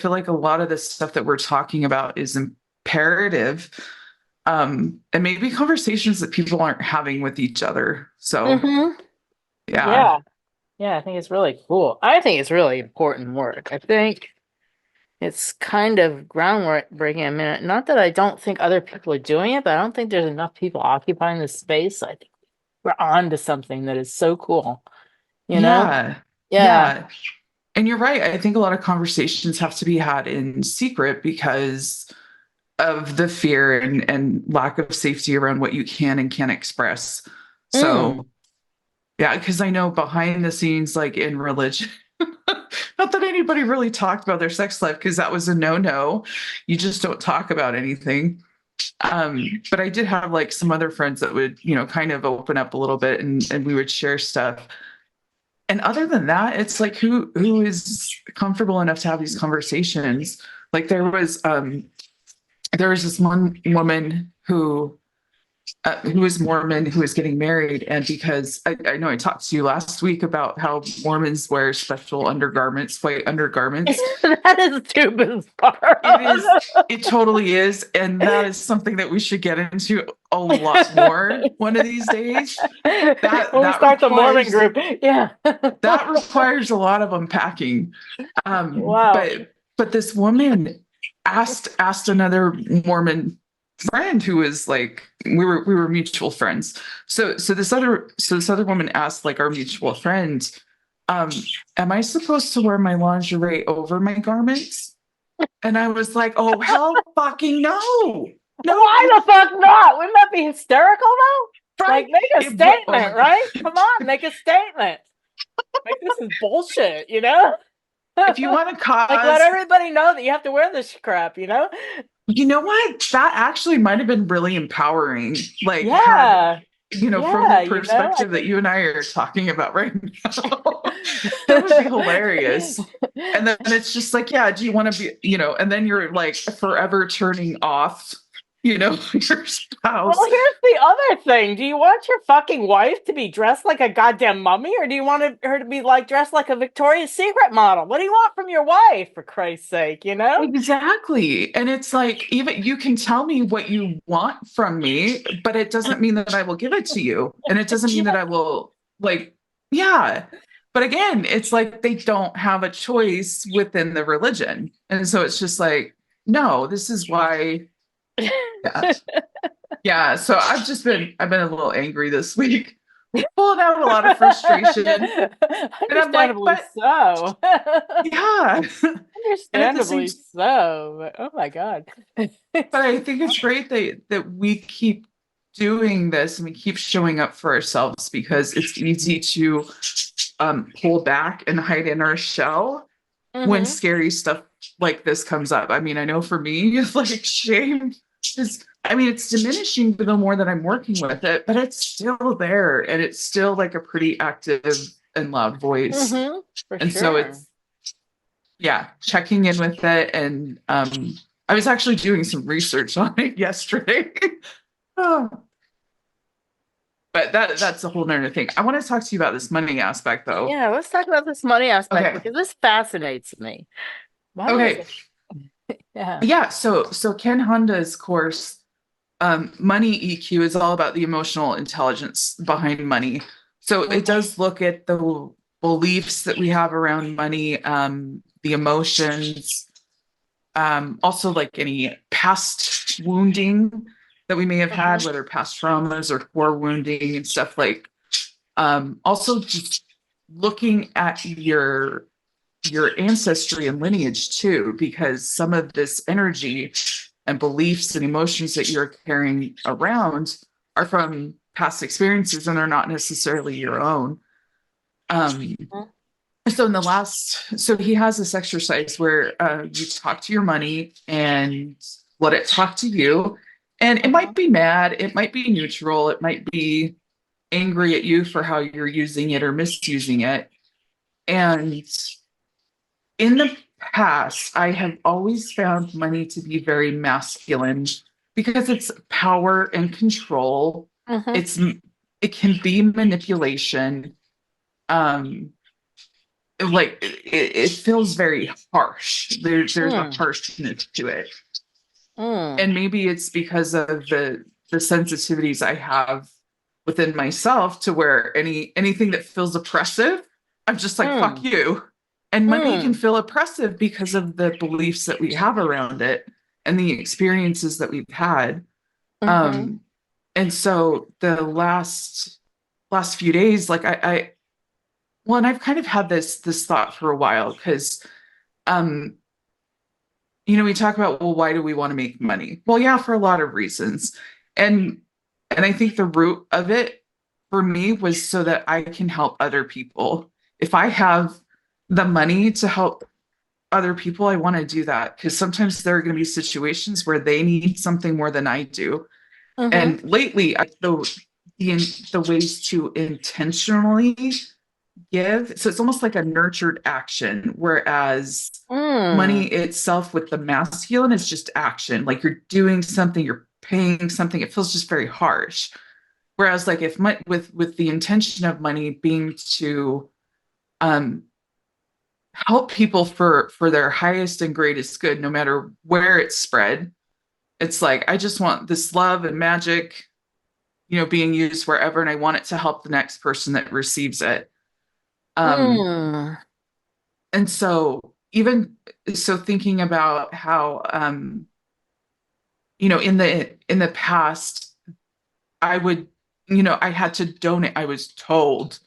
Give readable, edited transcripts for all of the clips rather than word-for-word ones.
feel like a lot of the stuff that we're talking about is imperative. And maybe conversations that people aren't having with each other. So yeah. Yeah. Yeah, I think it's really cool. I think it's really important work. I think it's kind of groundwork breaking. I mean, not that I don't think other people are doing it, but I don't think there's enough people occupying this space. I think we're on to something that is so cool, you know? Yeah. Yeah. Yeah. And you're right. I think a lot of conversations have to be had in secret because of the fear and lack of safety around what you can and can't express. Mm. So, yeah, because I know behind the scenes, like in religion, not that anybody really talked about their sex life because that was a no-no. You just don't talk about anything. But I did have like some other friends that would, kind of open up a little bit and we would share stuff. And other than that, it's like who is comfortable enough to have these conversations? Like there was this one woman who was Mormon who was getting married, and because I know I talked to you last week about how Mormons wear special undergarments, white undergarments. That is too bizarre. It is, it totally is, and that is something that we should get into a lot more one of these days. That When we that start the Mormon requires group. Yeah. that requires a lot of unpacking. Wow. But this woman asked another Mormon friend who was like we were mutual friends. So this other woman asked like our mutual friend, um, am I supposed to wear my lingerie over my garments? And I was like, oh hell fucking no. No, Why the fuck not? Wouldn't that be hysterical though? Like, right. make a Oh my statement, god. right? Come on, make a statement. Like, this is bullshit, you know? If you want to Like, let cause, everybody know that you have to wear this crap, you know? you know what? That actually might have been really empowering. Like had, Yeah. from the Yeah, you know? perspective that you and I are talking about right now, that would be hilarious. And then it's just like, yeah, do you want to be, and then you're like forever turning off, your Well, spouse. here's the other thing. Do you want your fucking wife to be dressed like a goddamn mummy, or do you want her to be like dressed like a Victoria's Secret model? What do you want from your wife, for Christ's sake, you know? Exactly. And it's like, even you can tell me what you want from me, but it doesn't mean that I will give it to you. And it doesn't mean that I will, like, yeah. But again, it's like they don't have a choice within the religion. And so it's just like, no, this is why. Yeah. Yeah. So I've been a little angry this week, pulling out a lot of frustration. And I'm like, Understandably but so. yeah. And at the same Understandably so. But, oh my God. But I think it's great that we keep doing this and we keep showing up for ourselves because it's easy to pull back and hide in our shell when Hmm. scary stuff like this comes up. I mean, I know for me, it's like shame is, I mean, it's diminishing the more that I'm working with it, but it's still there and it's still like a pretty active and loud voice. For And so sure. it's, yeah, checking in with it. And I was actually doing some research on it yesterday. Oh, but that's a whole nother thing. I want to talk to you about this money aspect though. Yeah, let's talk about this money aspect Okay. because this fascinates me. Money is Okay. yeah. Yeah. So Ken Honda's course, Money EQ is all about the emotional intelligence behind money. So it does look at the beliefs that we have around money, the emotions, also like any past wounding that we may have had, whether past traumas or core wounding and stuff like. Also, just looking at your ancestry and lineage too, because some of this energy and beliefs and emotions that you're carrying around are from past experiences and they're not necessarily your own. Um, so he has this exercise where you talk to your money and let it talk to you. And it might be mad, it might be neutral, it might be angry at you for how you're using it or misusing it. And in the past, I have always found money to be very masculine because it's power and control. Hmm. It's it can be manipulation. Um, like it feels very harsh. There's a Mm, harshness to it. mm, And maybe it's because of the sensitivities I have within myself to where anything that feels oppressive, I'm just like, fuck mm, you. And money can mm, feel oppressive because of the beliefs that we have around it and the experiences that we've had. mm-hmm. Um, and so the last few days, like I well, and I've kind of had this thought for a while because um we talk about, well, why do we want to make money? Well, yeah, for a lot of reasons. And I think the root of it for me was so that I can help other people. If I have the money to help other people, I want to do that because sometimes there are going to be situations where they need something more than I do. Mm-hmm. And lately, the ways to intentionally give. So it's almost like a nurtured action, whereas money Mm. itself with the masculine is just action. Like you're doing something, you're paying something. It feels just very harsh. Whereas like if with the intention of money being to um help people for their highest and greatest good, no matter where it's spread, it's like I just want this love and magic, being used wherever, and I want it to help the next person that receives it. Um, Mm. And so even so thinking about how in the past I would, I had to donate. I was told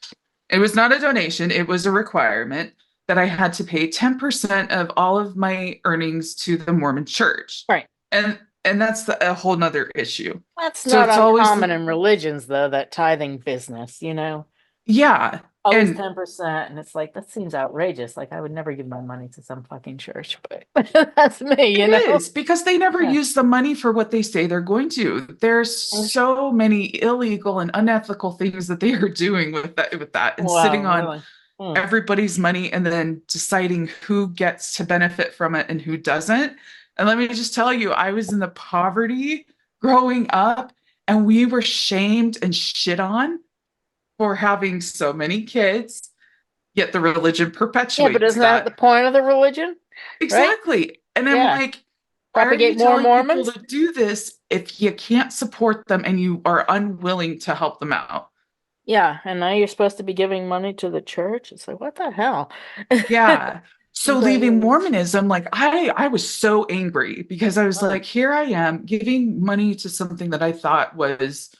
it was not a donation, it was a requirement that I had to pay 10% of all of my earnings to the Mormon church. Right. And that's a whole nother issue. That's So not it's always uncommon in religions, though, that tithing business, yeah. always And 10%. And it's like, that seems outrageous. Like, I would never give my money to some fucking church, but that's me, it is because they never Yeah. use the money for what they say they're going to. There's so many illegal and unethical things that they are doing with that and Wow, sitting on really? Mm. everybody's money and then deciding who gets to benefit from it and who doesn't. And let me just tell you, I was in the poverty growing up and we were shamed and shit on for having so many kids, yet the religion Yeah, but perpetuates isn't that the that. point of the religion? Right? Exactly. And I'm Yeah. like, why are you Propagate more telling people Mormons? to do this if you can't support them and you are unwilling to help them out? Yeah, and now you're supposed to be giving money to the church. It's like, what the hell? Yeah. So But leaving Mormonism, like I was so angry because I was mm, like, here I am giving money to something that I thought was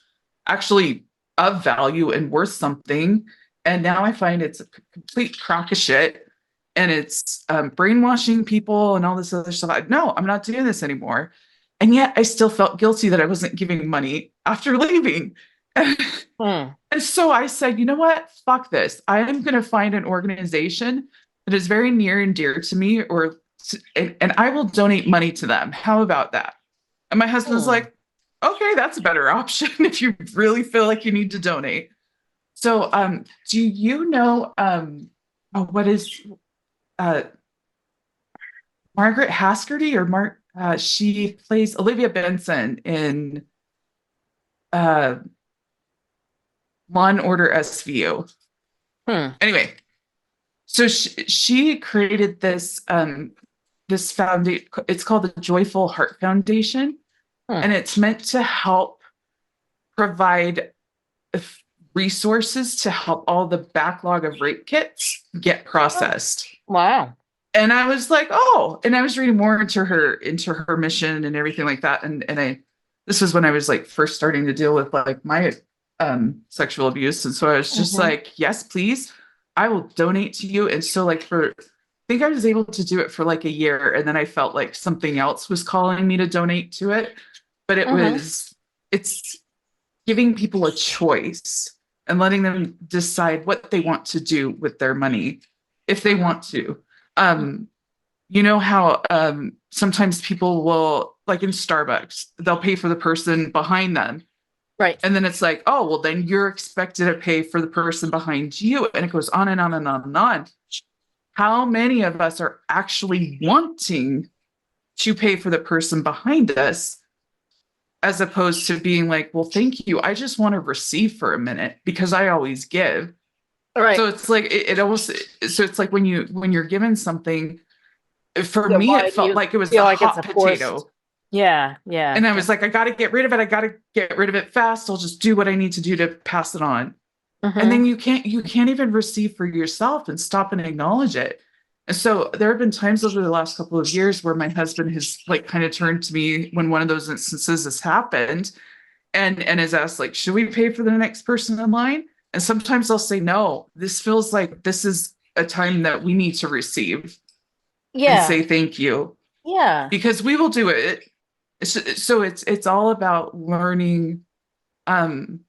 actually of value and worth something. And now I find it's a complete crock of shit and it's brainwashing people and all this other stuff. No, I'm not doing this anymore. And yet I still felt guilty that I wasn't giving money after leaving. mm. And so I said, you know what? Fuck this. I am going to find an organization that is very near and dear to me, and I will donate money to them. How about that? And my husband's Hmm. like, okay, that's a better option if you really feel like you need to donate. So, do you know what is uh, Margaret Haskerty or Mark? She plays Olivia Benson in uh, Law and Order SVU. Hmm. Anyway, so she created this foundation. It's called the Joyful Heart Foundation, Hmm. and it's meant to help provide resources to help all the backlog of rape kits get Oh, processed. wow. And I was like, oh, and I was reading more into her mission and everything like that. And I this was when I was like first starting to deal with like my sexual abuse. And so I was just Hmm. like, yes, please, I will donate to you. And so like I think I was able to do it for like a year. And then I felt like something else was calling me to donate to it. But Hmm. it's giving people a choice and letting them decide what they want to do with their money if they Hmm. want to. Um, you know how sometimes people will, like in Starbucks, they'll pay for the person behind them. Right. And then it's like, oh, well, then you're expected to pay for the person behind you. And it goes on and on and on and on. How many of us are actually wanting to pay for the person behind us as opposed to being like, well, thank you. I just want to receive for a minute because I always give. Right. So it's like it almost so it's like when you're given something, for Yeah, me why it do felt you like it was feel a like it's a hot forced? potato. Yeah, yeah, And I was like, I gotta get rid of it. I gotta get rid of it fast. I'll just do what I need to do to pass it on. And then mm-hmm. you can't even receive for yourself and stop and acknowledge it. And so there have been times over the last couple of years where my husband has like kind of turned to me when one of those instances has happened and has asked like, should we pay for the next person in line? And sometimes I'll say no. This feels like this is a time that we need to receive and Yeah, say thank you yeah. because we will do it. So it's all about learning, um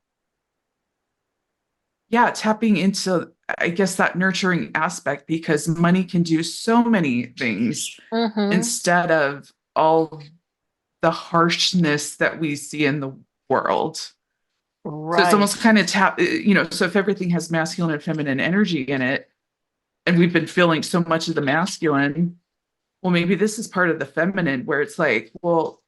yeah, tapping into, I guess, that nurturing aspect because money can do so many things Mm-hmm. instead of all the harshness that we see in the world. So it's Right. almost kind of so if everything has masculine and feminine energy in it, and we've been feeling so much of the masculine, well, maybe this is part of the feminine where it's like, well,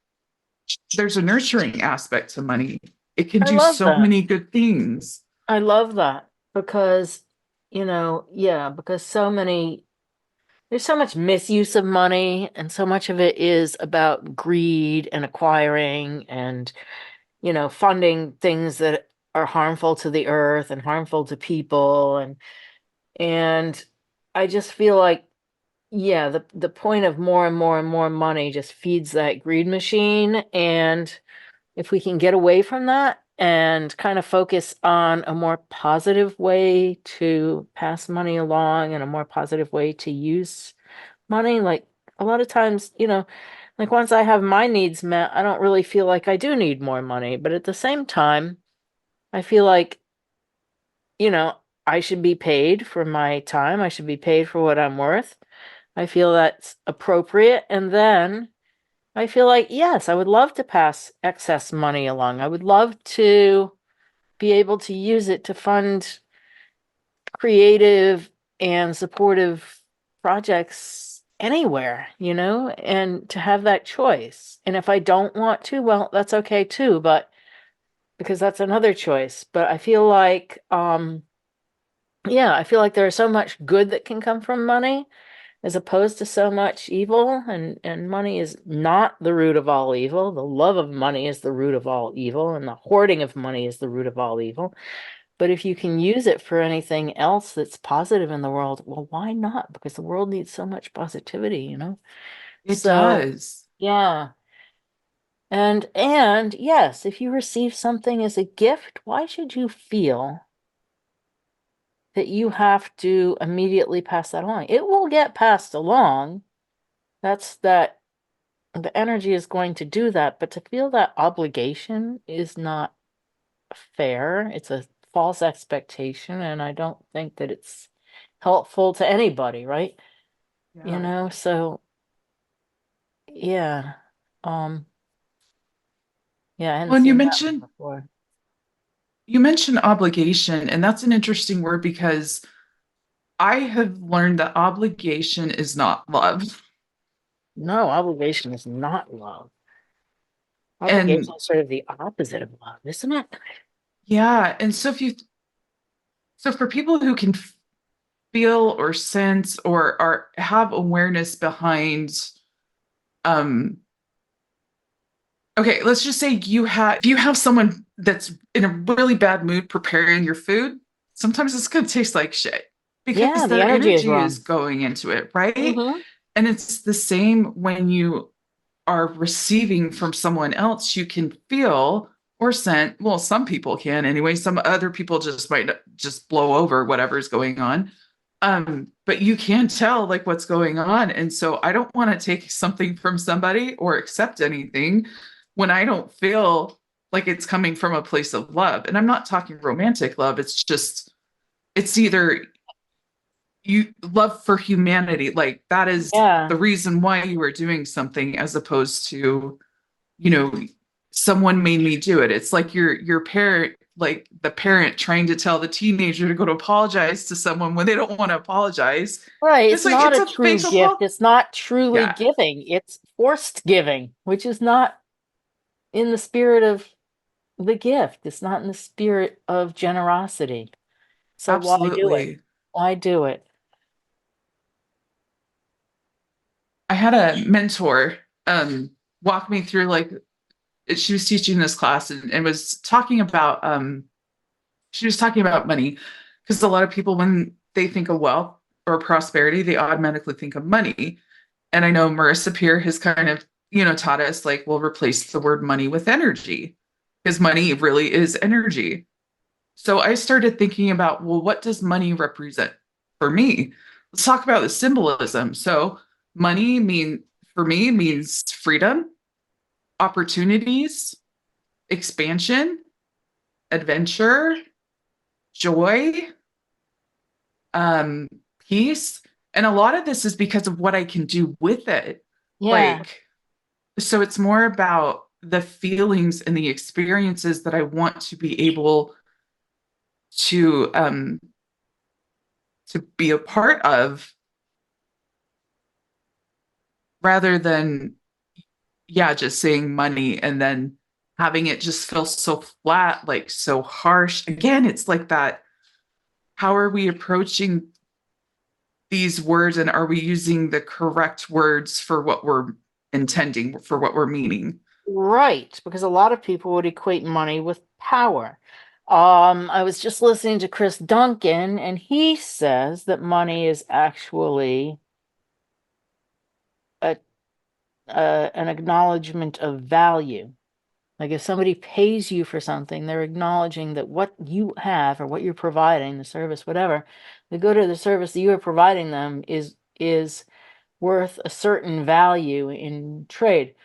there's a nurturing aspect to money. It can I do love so that. many good things. I love that because, yeah, because there's so much misuse of money, and so much of it is about greed and acquiring and, funding things that are harmful to the earth and harmful to people. And I just feel like, yeah, the point of more and more and more money just feeds that greed machine. And if we can get away from that and kind of focus on a more positive way to pass money along and a more positive way to use money, like a lot of times, like once I have my needs met, I don't really feel like I do need more money. But at the same time, I feel like, you know, I should be paid for my time. I should be paid for what I'm worth. I feel that's appropriate. And then I feel like, yes, I would love to pass excess money along. I would love to be able to use it to fund creative and supportive projects anywhere, and to have that choice. And if I don't want to, well, that's okay too, but because that's another choice. But I feel like, yeah, I feel like there's so much good that can come from money as opposed to so much evil, and money is not the root of all evil. The love of money is the root of all evil, and the hoarding of money is the root of all evil. But if you can use it for anything else that's positive in the world, well, why not? Because the world needs so much positivity. It So, does. yeah. And yes, if you receive something as a gift, why should you feel that you have to immediately pass that along? It will get passed along. That the energy is going to do that, but to feel that obligation is not fair. It's a false expectation, and I don't think that it's helpful to anybody, right? Yeah. So yeah. Um, yeah, I hadn't Well, and seen that one before. you mentioned obligation, and that's an interesting word because I have learned that obligation is not love. No, obligation is not love. Obligation And is sort of the opposite of love, isn't it? yeah, and so for people who can feel or sense or have awareness behind, um okay, let's just say if you have someone that's in a really bad mood preparing your food, sometimes it's going to taste like shit Yeah, because the their energy is energy is wrong. going into it, right? Mm-hmm. And it's the same when you are receiving from someone else. You can feel or sense, well, some people can anyway, some other people just might just blow over whatever's going on. But you can tell like what's going on. And so I don't want to take something from somebody or accept anything when I don't feel like it's coming from a place of love. And I'm not talking romantic love. It's just, it's either you love for humanity, like that is Yeah. the reason why you are doing something as opposed to, you know, someone made me do it. It's like your parent, like the parent trying to tell the teenager to go to apologize to someone when they don't want to apologize. Right. It's It's like not it's a a true fake gift. apology. It's not truly Yeah. giving. It's forced giving, which is not in the spirit of the gift. It's not in the spirit of generosity. So why do it? Absolutely. Why do it? I had a mentor walk me through like she was teaching this class and was talking about she was talking about money because a lot of people when they think of wealth or prosperity, they automatically think of money. And I know Marissa Peer has kind of, taught us like we'll replace the word money with energy because money really is energy. So I started thinking about, well, what does money represent for me? Let's talk about the symbolism. So money for me means freedom, opportunities, expansion, adventure, joy, um, peace. And a lot of this is because of what I can do with it. Yeah. Like, so it's more about the feelings and the experiences that I want to be able to to be a part of rather than yeah, just saying money and then having it just feel so flat, like so harsh. Again, it's like that. How are we approaching these words and are we using the correct words for what we're intending, for what we're meaning? Right, because a lot of people would equate money with power. I was just listening to Chris Duncan, and he says that money is actually a, an acknowledgement of value. Like if somebody pays you for something, they're acknowledging that what you have or what you're providing, the service, whatever, the good or the service that you are providing them is worth a certain value in trade.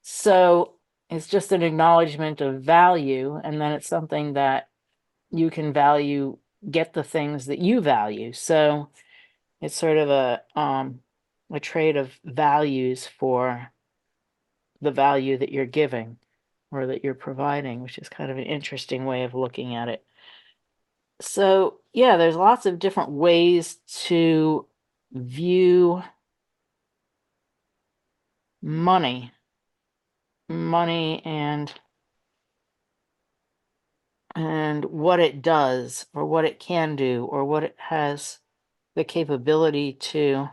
So it's just an acknowledgement of value, and then it's something that you can value, get the things that you value. So it's sort of a trade of values for the value that you're giving or that you're providing, which is kind of an interesting way of looking at it. So yeah, there's lots of different ways to view money, money and what it does or what it can do or what it has the capability to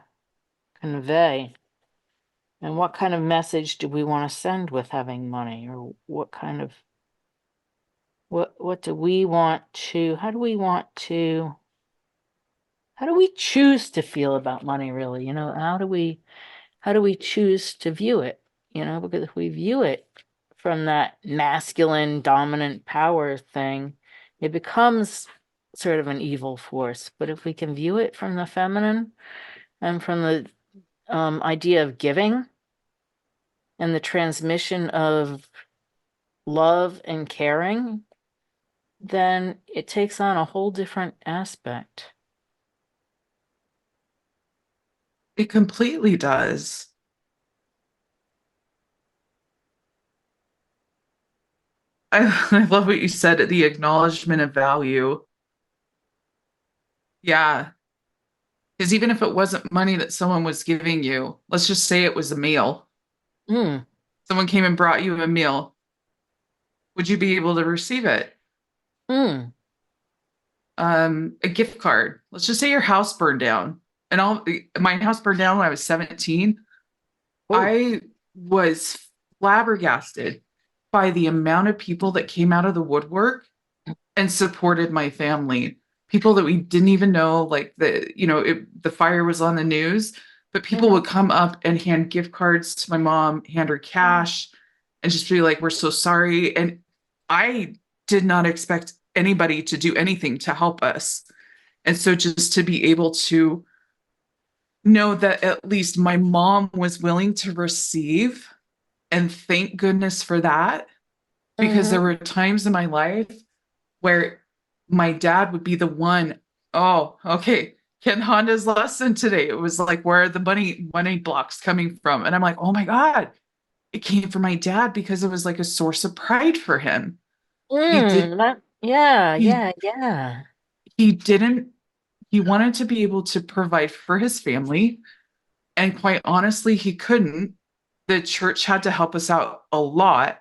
convey. And what kind of message do we want to send with having money? Or what kind of what do we want to how do we choose to feel about money really? How do we choose to view it? Because if we view it from that masculine dominant power thing, it becomes sort of an evil force. But if we can view it from the feminine and from the idea of giving and the transmission of love and caring, then it takes on a whole different aspect. It completely does. I love what you said, the acknowledgement of value. Yeah. Because even if it wasn't money that someone was giving you, let's just say it was a meal. Mm, Someone came and brought you a meal. Would you be able to receive it? mm. A gift card. Let's just say your house burned down. And my house burned down when I was 17. Oh. I was flabbergasted by the amount of people that came out of the woodwork and supported my family. People that we didn't even know, like the fire was on the news, but people Mhm. would come up and hand gift cards to my mom, hand her cash, and just be like, "We're so sorry." And I did not expect anybody to do anything to help us. And so just to be able to know that at least my mom was willing to receive, and thank goodness for that, because there Mhm. were times in my life where my dad would be the one, oh, okay, Ken Honda's lesson today. It was like, where are the money blocks coming from? And I'm like, oh my God, it came from my dad because it was like a source of pride for him. He did Yeah, he yeah, yeah. he didn't he wanted to be able to provide for his family. And quite honestly, he couldn't. The church had to help us out a lot.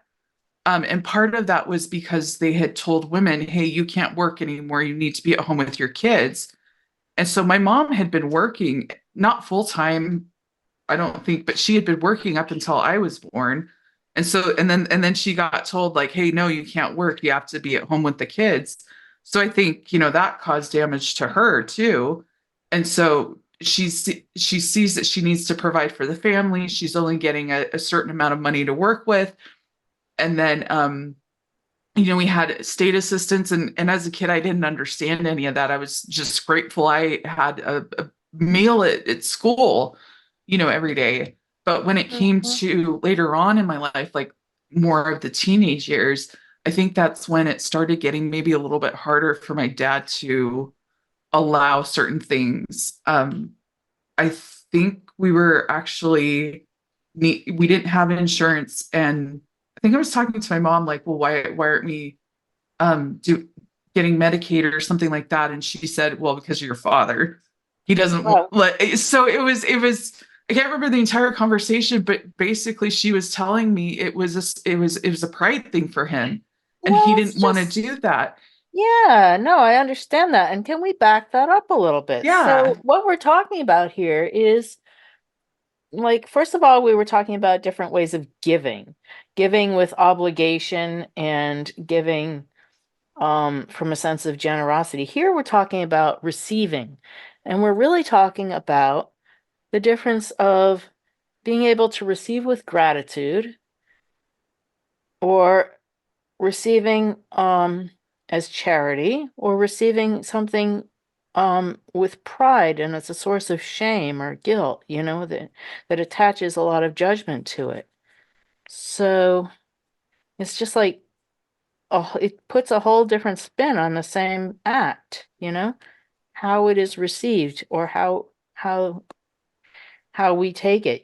And part of that was because they had told women, hey, you can't work anymore. You need to be at home with your kids. And so my mom had been working, not full time, I don't think, but she had been working up until I was born. And then she got told like, hey, no, you can't work. You have to be at home with the kids. So I think, that caused damage to her too. And so she sees that she needs to provide for the family. She's only getting a certain amount of money to work with. And then we had state assistance, and as a kid I didn't understand any of that. I was just grateful I had a meal at school, every day. But when it came Mhm. to later on in my life, like more of the teenage years, I think that's when it started getting maybe a little bit harder for my dad to allow certain things. I think we were actually we didn't have insurance, and I think I was talking to my mom like, well, why aren't we do getting Medicaid or something like that? And she said, well, because of your father. He doesn't Well, let. So it was I can't remember the entire conversation, but basically she was telling me it was a pride thing for him, and he well, it's didn't want to just, do that. yeah, no, I understand that. And can we back that up a little bit? Yeah. So, what we're talking about here is, like, first of all, we were talking about different ways of giving, giving with obligation and giving from a sense of generosity. Here we're talking about receiving, and we're really talking about the difference of being able to receive with gratitude or receiving as charity or receiving something with pride and it's a source of shame or guilt, that attaches a lot of judgment to it. So it's just like, oh, it puts a whole different spin on the same act, how it is received or how we take it.